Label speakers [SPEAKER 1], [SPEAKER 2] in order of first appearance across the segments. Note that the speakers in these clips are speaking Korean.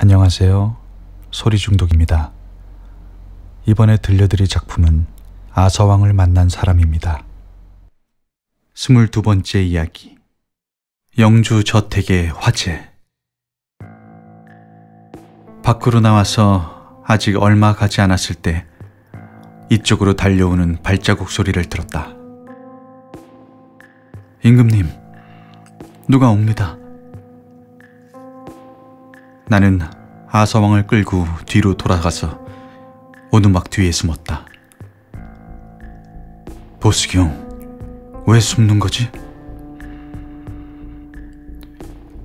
[SPEAKER 1] 안녕하세요. 소리중독입니다. 이번에 들려드릴 작품은 아서왕을 만난 사람입니다. 22번째 이야기. 영주 저택의 화재. 밖으로 나와서 아직 얼마 가지 않았을 때 이쪽으로 달려오는 발자국 소리를 들었다. 임금님, 누가 옵니다. 나는 아서왕을 끌고 뒤로 돌아가서 오두막 뒤에 숨었다. 보스경, 왜 숨는 거지?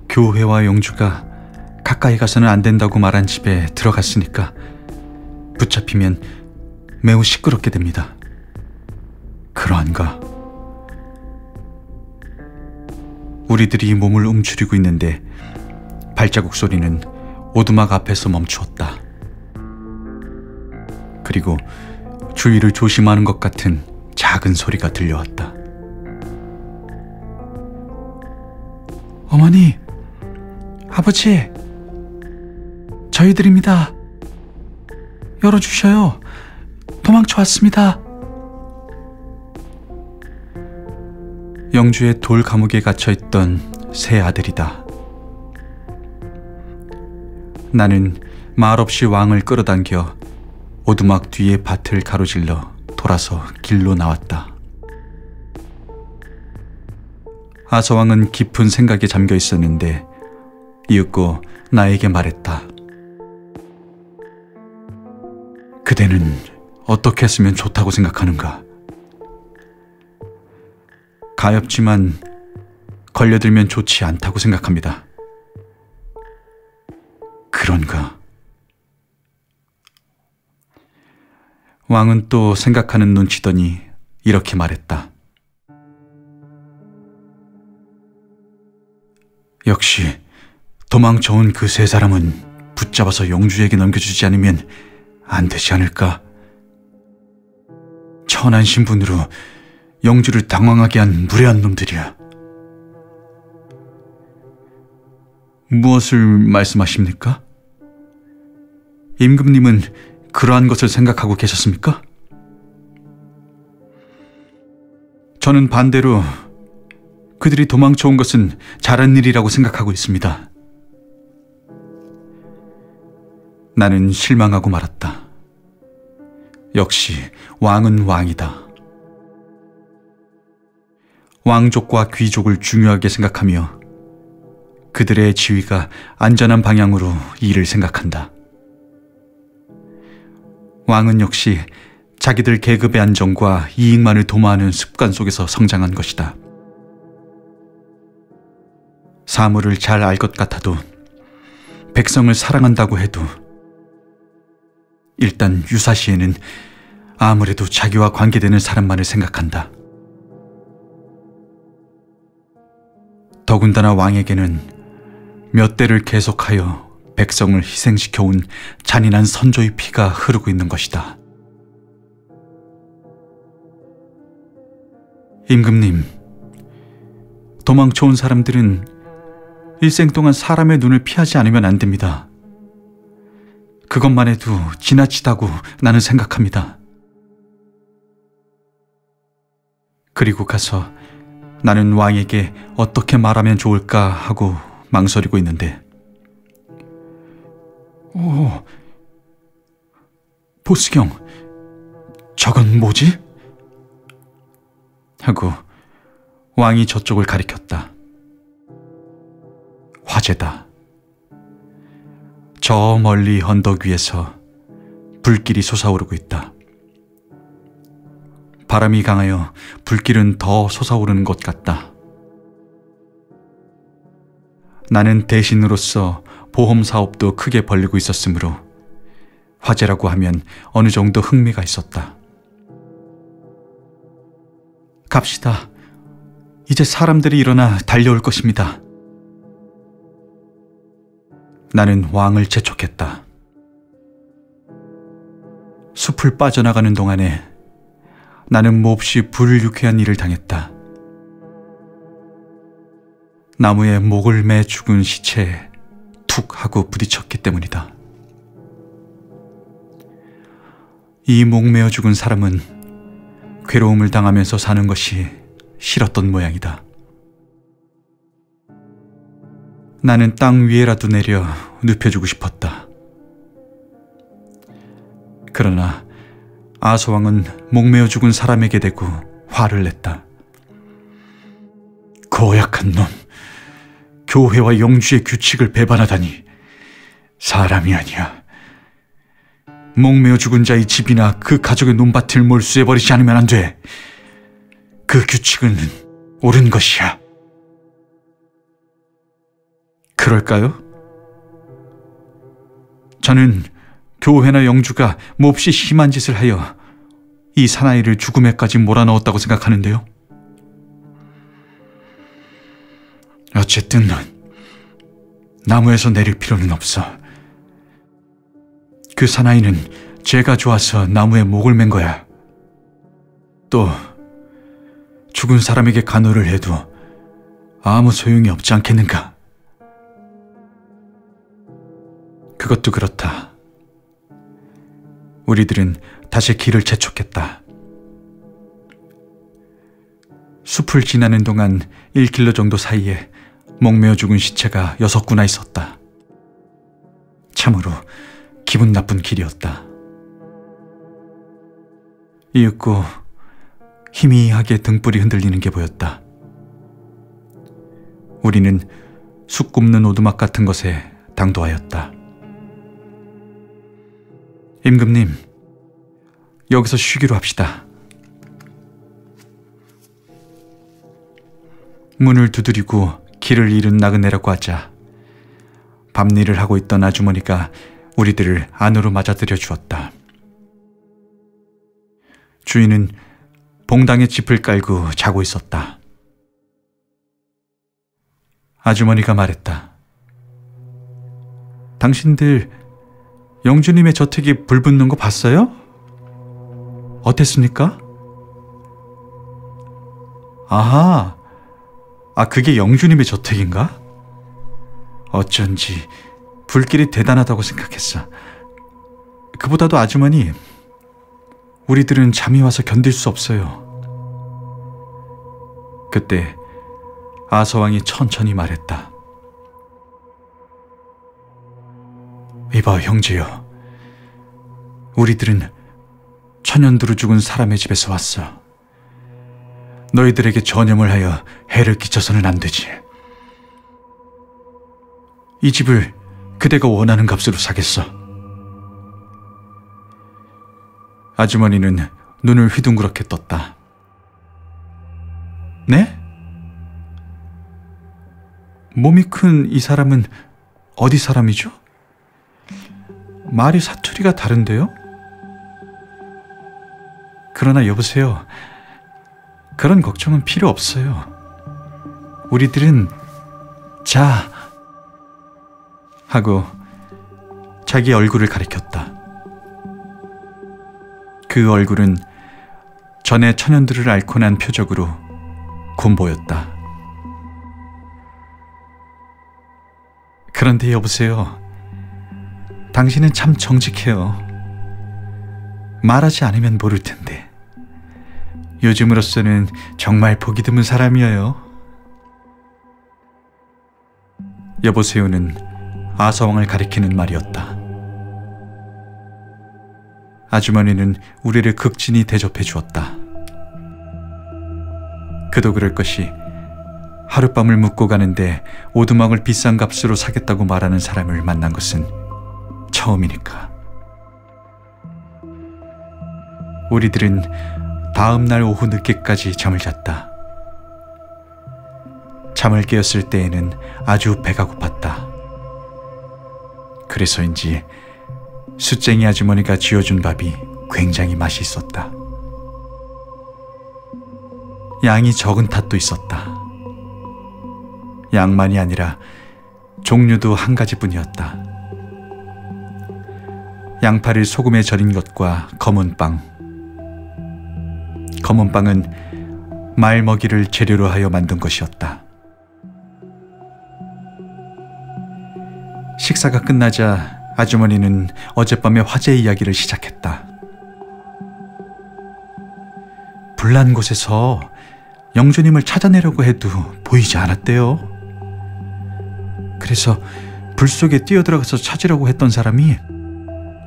[SPEAKER 1] 교회와 영주가 가까이 가서는 안 된다고 말한 집에 들어갔으니까 붙잡히면 매우 시끄럽게 됩니다. 그러한가? 우리들이 몸을 움츠리고 있는데 발자국 소리는 오두막 앞에서 멈추었다. 그리고 주위를 조심하는 것 같은 작은 소리가 들려왔다. 어머니, 아버지, 저희들입니다. 열어주셔요. 도망쳐 왔습니다. 영주의 돌 감옥에 갇혀있던 세 아들이다. 나는 말없이 왕을 끌어당겨 오두막 뒤에 밭을 가로질러 돌아서 길로 나왔다. 아서왕은 깊은 생각에 잠겨 있었는데 이윽고 나에게 말했다. 그대는 어떻게 했으면 좋다고 생각하는가? 가엾지만 걸려들면 좋지 않다고 생각합니다. 그런가? 왕은 또 생각하는 눈치더니 이렇게 말했다. 역시 도망쳐온 그 세 사람은 붙잡아서 영주에게 넘겨주지 않으면 안 되지 않을까? 천한 신분으로 영주를 당황하게 한 무례한 놈들이야. 무엇을 말씀하십니까? 임금님은 그러한 것을 생각하고 계셨습니까? 저는 반대로 그들이 도망쳐온 것은 잘한 일이라고 생각하고 있습니다. 나는 실망하고 말았다. 역시 왕은 왕이다. 왕족과 귀족을 중요하게 생각하며 그들의 지위가 안전한 방향으로 일을 생각한다. 왕은 역시 자기들 계급의 안정과 이익만을 도모하는 습관 속에서 성장한 것이다. 사물을 잘 알 것 같아도 백성을 사랑한다고 해도 일단 유사시에는 아무래도 자기와 관계되는 사람만을 생각한다. 더군다나 왕에게는 몇 대를 계속하여 백성을 희생시켜온 잔인한 선조의 피가 흐르고 있는 것이다. 임금님, 도망쳐온 사람들은 일생 동안 사람의 눈을 피하지 않으면 안 됩니다. 그것만 해도 지나치다고 나는 생각합니다. 그리고 가서 나는 왕에게 어떻게 말하면 좋을까 하고 망설이고 있는데 보스경, 저건 뭐지? 하고 왕이 저쪽을 가리켰다. 화재다. 저 멀리 언덕 위에서 불길이 솟아오르고 있다. 바람이 강하여 불길은 더 솟아오르는 것 같다. 나는 대신으로서 보험 사업도 크게 벌리고 있었으므로 화재라고 하면 어느 정도 흥미가 있었다. 갑시다. 이제 사람들이 일어나 달려올 것입니다. 나는 왕을 재촉했다. 숲을 빠져나가는 동안에 나는 몹시 불유쾌한 일을 당했다. 나무에 목을 매 죽은 시체에 툭 하고 부딪혔기 때문이다. 이 목매어 죽은 사람은 괴로움을 당하면서 사는 것이 싫었던 모양이다. 나는 땅 위에라도 내려 눕혀주고 싶었다. 그러나 아서왕은 목매어 죽은 사람에게 대고 화를 냈다. 고약한 놈, 교회와 영주의 규칙을 배반하다니 사람이 아니야. 목매어 죽은 자의 집이나 그 가족의 논밭을 몰수해버리지 않으면 안 돼. 그 규칙은 옳은 것이야. 그럴까요? 저는 교회나 영주가 몹시 심한 짓을 하여 이 사나이를 죽음에까지 몰아넣었다고 생각하는데요. 어쨌든 나무에서 내릴 필요는 없어. 그 사나이는 죄가 좋아서 나무에 목을 맨 거야. 또 죽은 사람에게 간호를 해도 아무 소용이 없지 않겠는가? 그것도 그렇다. 우리들은 다시 길을 재촉했다. 숲을 지나는 동안 1킬로 정도 사이에 목매어 죽은 시체가 6구나 있었다. 참으로 기분 나쁜 길이었다. 이윽고 희미하게 등불이 흔들리는 게 보였다. 우리는 숲 굽는 오두막 같은 것에 당도하였다. 임금님, 여기서 쉬기로 합시다. 문을 두드리고 길을 잃은 나그네라고 하자 밤일을 하고 있던 아주머니가 우리들을 안으로 맞아들여 주었다. 주인은 봉당에 짚을 깔고 자고 있었다. 아주머니가 말했다. 당신들 영주님의 저택이 불 붙는 거 봤어요? 어땠습니까? 아하, 그게 영주님의 저택인가? 어쩐지 불길이 대단하다고 생각했어. 그보다도 아주머니, 우리들은 잠이 와서 견딜 수 없어요. 그때 아서왕이 천천히 말했다. 이봐 형제여, 우리들은 천연두로 죽은 사람의 집에서 왔어. 너희들에게 전염을 하여 해를 끼쳐서는 안 되지. 이 집을 그대가 원하는 값으로 사겠어. 아주머니는 눈을 휘둥그렇게 떴다. 네? 몸이 큰 이 사람은 어디 사람이죠? 말이 사투리가 다른데요? 그러나 여보세요. 그런 걱정은 필요 없어요. 우리들은 자 하고 자기 얼굴을 가리켰다. 그 얼굴은 전에 천연두를 앓고 난 표적으로 곤보였다. 그런데 여보세요. 당신은 참 정직해요. 말하지 않으면 모를 텐데. 요즘으로서는 정말 보기 드문 사람이에요. 여보세요는 아서왕을 가리키는 말이었다. 아주머니는 우리를 극진히 대접해 주었다. 그도 그럴 것이 하룻밤을 묵고 가는데 오두막을 비싼 값으로 사겠다고 말하는 사람을 만난 것은 처음이니까. 우리들은 다음 날 오후 늦게까지 잠을 잤다. 잠을 깨었을 때에는 아주 배가 고팠다. 그래서인지 숫쟁이 아주머니가 지어준 밥이 굉장히 맛이 있었다. 양이 적은 탓도 있었다. 양만이 아니라 종류도 한 가지뿐이었다. 양파를 소금에 절인 것과 검은 빵. 검은 빵은 말 먹이를 재료로 하여 만든 것이었다. 식사가 끝나자 아주머니는 어젯밤의 화재 이야기를 시작했다. 불난 곳에서 영주님을 찾아내려고 해도 보이지 않았대요. 그래서 불 속에 뛰어들어가서 찾으려고 했던 사람이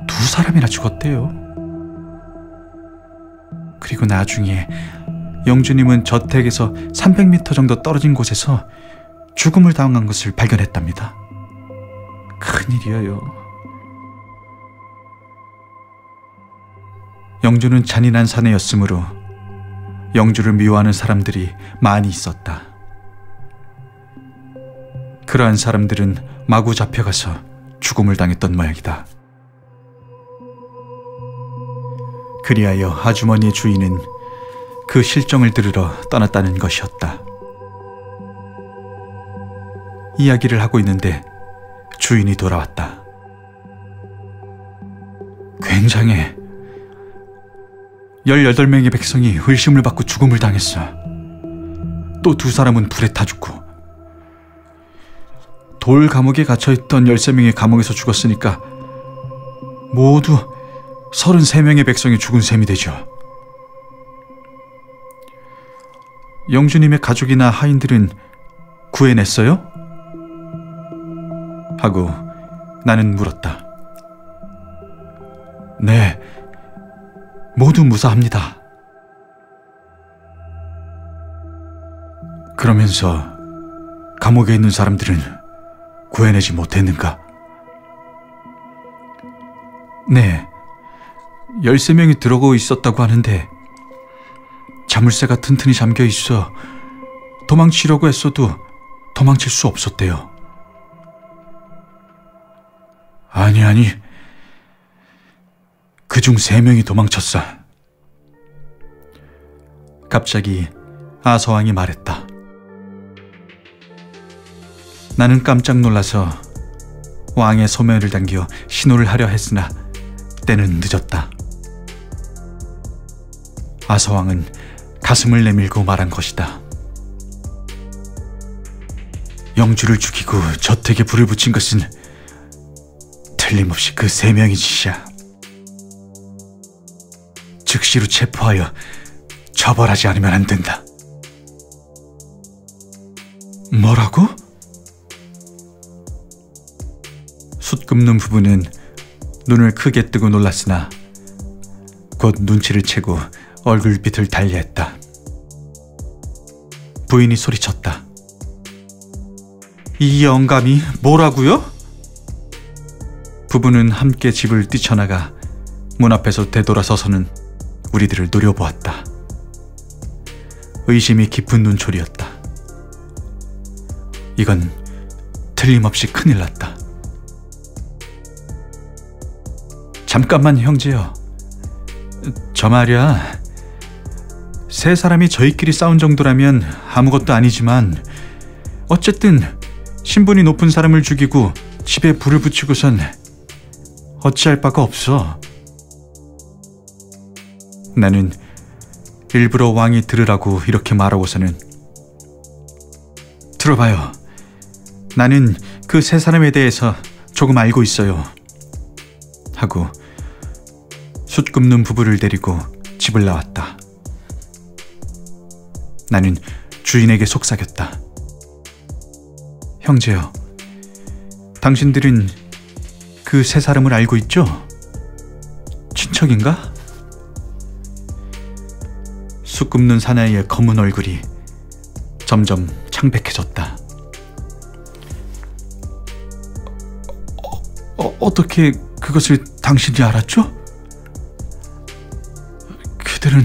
[SPEAKER 1] 2사람이나 죽었대요. 그리고 나중에 영주님은 저택에서 300m 정도 떨어진 곳에서 죽음을 당한 것을 발견했답니다. 큰일이에요. 영주는 잔인한 사내였으므로 영주를 미워하는 사람들이 많이 있었다. 그러한 사람들은 마구 잡혀가서 죽음을 당했던 모양이다. 그리하여 아주머니의 주인은 그 실정을 들으러 떠났다는 것이었다. 이야기를 하고 있는데 주인이 돌아왔다. 굉장해. 18명의 백성이 의심을 받고 죽음을 당했어. 또 2사람은 불에 타 죽고. 돌 감옥에 갇혀있던 13명의 감옥에서 죽었으니까 모두 33명의 백성이 죽은 셈이 되죠. 영주님의 가족이나 하인들은 구해냈어요? 하고 나는 물었다. 네, 모두 무사합니다. 그러면서 감옥에 있는 사람들은 구해내지 못했는가? 네, 13명이 들어가고 있었다고 하는데 자물쇠가 튼튼히 잠겨 있어 도망치려고 했어도 도망칠 수 없었대요. 아니, 그중 3명이 도망쳤어. 갑자기 아서왕이 말했다. 나는 깜짝 놀라서 왕의 소매를 당겨 신호를 하려 했으나 때는 늦었다. 아서왕은 가슴을 내밀고 말한 것이다. 영주를 죽이고 저택에 불을 붙인 것은 틀림없이 그 3명의 짓이야. 즉시로 체포하여 처벌하지 않으면 안 된다. 뭐라고? 숯 굽는 부부는 눈을 크게 뜨고 놀랐으나 곧 눈치를 채고 얼굴빛을 달리했다. 부인이 소리쳤다. 이 영감이 뭐라고요? 부부는 함께 집을 뛰쳐나가 문 앞에서 되돌아서서는 우리들을 노려보았다. 의심이 깊은 눈초리였다. 이건 틀림없이 큰일 났다. 잠깐만 형제여. 저 말이야. 3사람이 저희끼리 싸운 정도라면 아무것도 아니지만 어쨌든 신분이 높은 사람을 죽이고 집에 불을 붙이고선 어찌할 바가 없어. 나는 일부러 왕이 들으라고 이렇게 말하고서는 들어봐요. 나는 그 3사람에 대해서 조금 알고 있어요. 하고 숯 굽는 부부를 데리고 집을 나왔다. 나는 주인에게 속삭였다. 형제여, 당신들은 그 3사람을 알고 있죠? 친척인가? 숯 굽는 사나이의 검은 얼굴이 점점 창백해졌다. 어떻게 그것을 당신이 알았죠? 그들은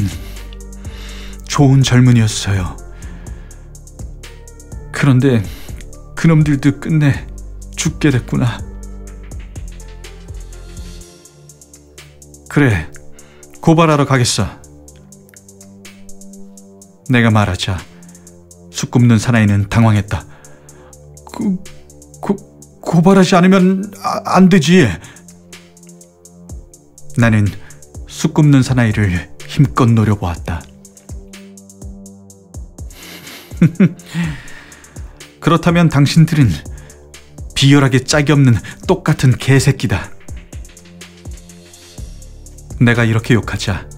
[SPEAKER 1] 좋은 젊은이였어요. 그런데 그놈들도 끝내 죽게 됐구나. 그래, 고발하러 가겠어. 내가 말하자 숯 굽는 사나이는 당황했다. 고발하지 않으면 안 되지. 나는 숯 굽는 사나이를 힘껏 노려보았다. 그렇다면 당신들은 비열하게 짝이 없는 똑같은 개새끼다. 내가 이렇게 욕하자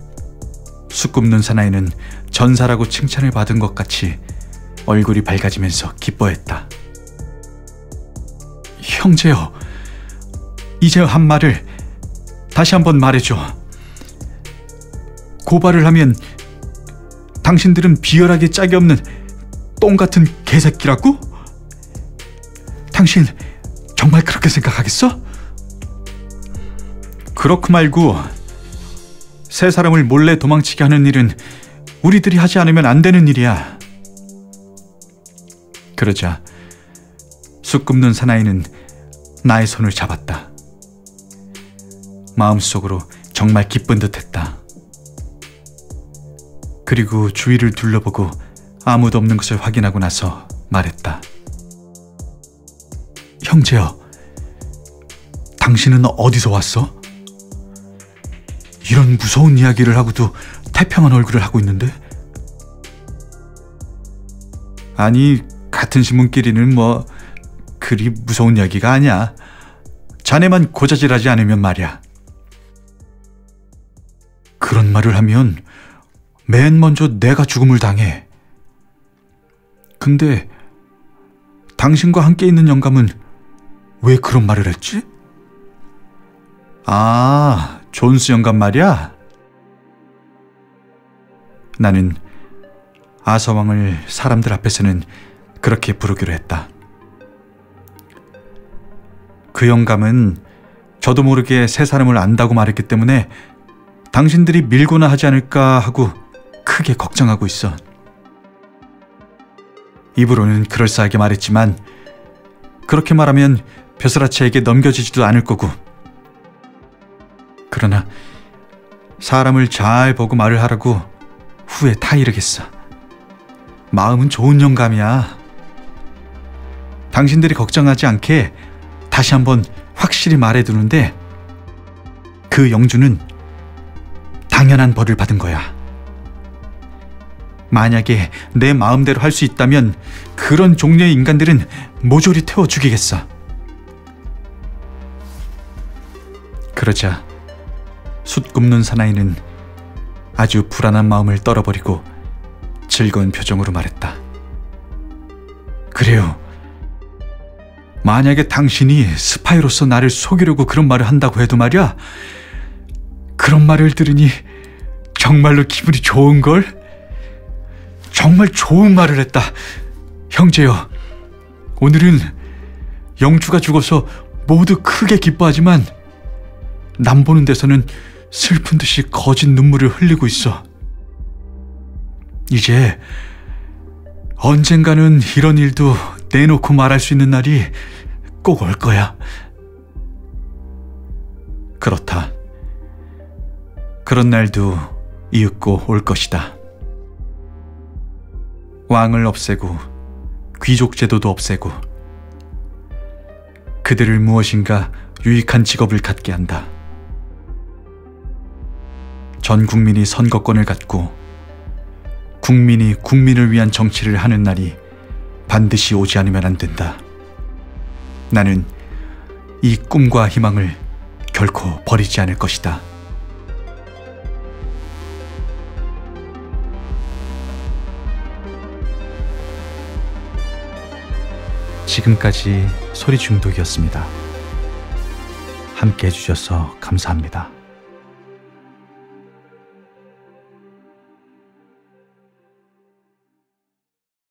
[SPEAKER 1] 숯 굽는 사나이는 전사라고 칭찬을 받은 것 같이 얼굴이 밝아지면서 기뻐했다. 형제여, 이제 한 말을 다시 한번 말해줘. 고발을 하면 당신들은 비열하게 짝이 없는 똥 같은 개새끼라고? 당신 정말 그렇게 생각하겠어? 그렇고 말고 세 사람을 몰래 도망치게 하는 일은 우리들이 하지 않으면 안 되는 일이야. 그러자 숯 굽는 사나이는 나의 손을 잡았다. 마음속으로 정말 기쁜 듯했다. 그리고 주위를 둘러보고 아무도 없는 것을 확인하고 나서 말했다. 형제여, 당신은 어디서 왔어? 이런 무서운 이야기를 하고도 태평한 얼굴을 하고 있는데? 아니, 같은 신문끼리는 뭐 그리 무서운 이야기가 아니야. 자네만 고자질하지 않으면 말이야. 그런 말을 하면 맨 먼저 내가 죽음을 당해. 근데 당신과 함께 있는 영감은 왜 그런 말을 했지? 아, 존스 영감 말이야? 나는 아서왕을 사람들 앞에서는 그렇게 부르기로 했다. 그 영감은 저도 모르게 세 사람을 안다고 말했기 때문에 당신들이 밀고나 하지 않을까 하고 크게 걱정하고 있어. 입으로는 그럴싸하게 말했지만 그렇게 말하면 벼슬아치에게 넘겨지지도 않을 거고. 그러나 사람을 잘 보고 말을 하라고 후에 타이르겠어. 마음은 좋은 영감이야. 당신들이 걱정하지 않게 다시 한번 확실히 말해두는데 그 영주는 당연한 벌을 받은 거야. 만약에 내 마음대로 할 수 있다면 그런 종류의 인간들은 모조리 태워 죽이겠어. 그러자 숯 굽는 사나이는 아주 불안한 마음을 떨어버리고 즐거운 표정으로 말했다. 그래요. 만약에 당신이 스파이로서 나를 속이려고 그런 말을 한다고 해도 말이야, 그런 말을 들으니 정말로 기분이 좋은걸? 정말 좋은 말을 했다. 형제여, 오늘은 영주가 죽어서 모두 크게 기뻐하지만 남 보는 데서는 슬픈 듯이 거짓 눈물을 흘리고 있어. 이제 언젠가는 이런 일도 내놓고 말할 수 있는 날이 꼭 올 거야. 그렇다. 그런 날도 이윽고 올 것이다. 왕을 없애고 귀족 제도도 없애고 그들을 무엇인가 유익한 직업을 갖게 한다. 전 국민이 선거권을 갖고 국민이 국민을 위한 정치를 하는 날이 반드시 오지 않으면 안 된다. 나는 이 꿈과 희망을 결코 버리지 않을 것이다. 지금까지 소리 중독이었습니다. 함께 해주셔서 감사합니다.